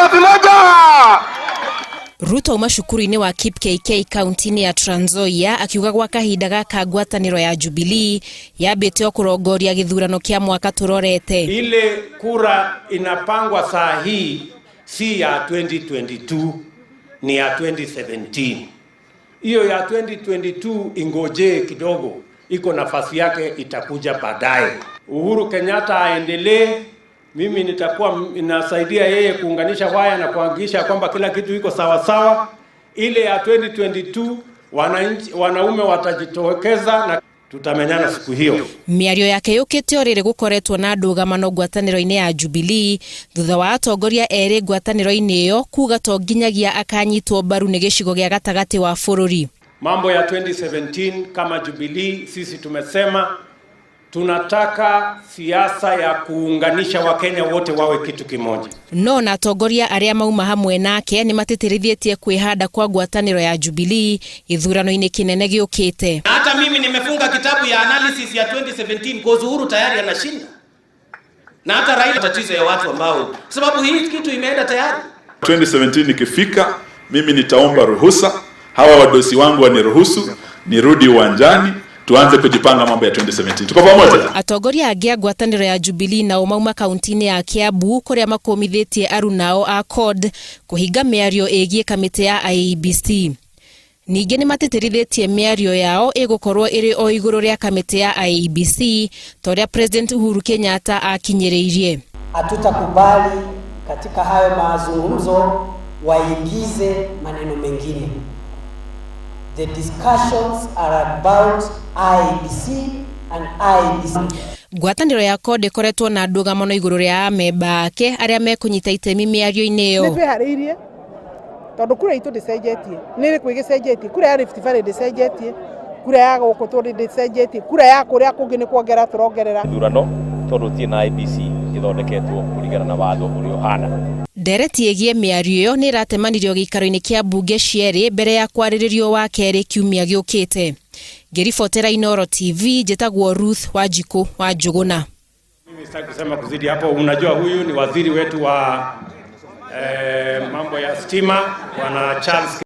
makofi moja. Ruto uma cukuru-inĩ wa KK kaunti-inĩ ya Trans Nzoia akiuga gwa kahinda gaka ngwatanĩro ya Jubilee yambĩte o kũrongoria gĩthurano kĩa mwaka tũrorete. Ile kura inapangwa saa hii si ya 2022 ni ya 2017. Hiyo ya 2022 ingoje kidogo, iko nafasi yake itakuja baadaye. Uhuru Kenyatta aendelee, mimi nitakuwa ninasaidia yeye kuunganisha waya na kuhakikisha kwamba kila kitu iko sawa sawa. Ile ya 2022 wanaume watajitokeza na tutamenyana siku hiyo. Miario yake yukite orire gukoretwo na ndũgamano ngwatanĩro-inĩ ya Jubilee thutha wa atongoria eri ngwatanĩro-inĩ iyo kuga to nginyagia akanyitwo mbaru nĩ gĩcigo gĩa gatagati wa bũrũri. Mambo ya 2017 kama Jubilee sisi tumesema tunataka siasa ya kuunganisha Wakenya wote wawe kitu kimoja. No na atongoria aria mauma hamwe nake ni matitirithitie kwihanda kwa ngwatanĩro ya Jubilee ithurano-inĩ kinene giukite. Hata mimi nimefunga kitabu ya analysis ya 2017 kwa Uhuru tayari anashinda. Na hata Raila tatizo ya watu ambao sababu hii kitu imeenda tayari. 2017 ikifika mimi nitaomba ruhusa, hawa wadosi wangu waniruhusu nirudi uwanjani tuanze kujipanga mambo ya 2017. Tuko pamoja. Atongoria angi a ngwatanĩro ya Jubilee na mauma kaunti-inĩ ya Kiambu kuria makomithitie arunao a CORD kuhinga miario ĩgiĩ kamĩtĩ ya IEBC. Ningĩ nĩ matitirithitie miario yao ĩgũkorwo ĩrĩ o igũrũ rĩa kamĩtĩ ya IEBC toria President Uhuru Kenyatta akinyĩrĩirie. Hatutakubali katika hayo mazungumzo waingize maneno mengine. The discussions are about IEBC and IEBC. Ngwatanĩro ya CORD ĩkoretwo na ndũgamano igũrũ rĩa amemba ake arĩa mekũnyita itemi mĩario-inĩ ĩyo. Nĩtwĩharĩirie tondũ kura itũ ndĩcenjetie, nĩ rĩkũ ĩgĩcenjetie, kura ya Rift Valley ndĩcenjetie, kura ya gũkũ tũrĩ ndĩcenjetie, kura ya kũrĩa kũngĩ nĩ kuongerera tũrongerera. Thurano tondũ tie na IEBC ithondeketwo kũringana na watho ũrĩa ũhana. Ndereti ĩgiĩ mĩario ĩyo nĩ ĩratemanirio gĩikaro-inĩ kĩa mbunge cierĩ mbere ya kwarĩrĩrio wa kerĩ kiumia gĩũkĩte. Ngĩribotera Inooro TV, njĩtagwo Ruth Wanjiku wa Njuguna. Mimi sitaki kusema kuzidi hapo. Unajua huyu ni waziri wetu wa mambo ya stima, Bwana Charles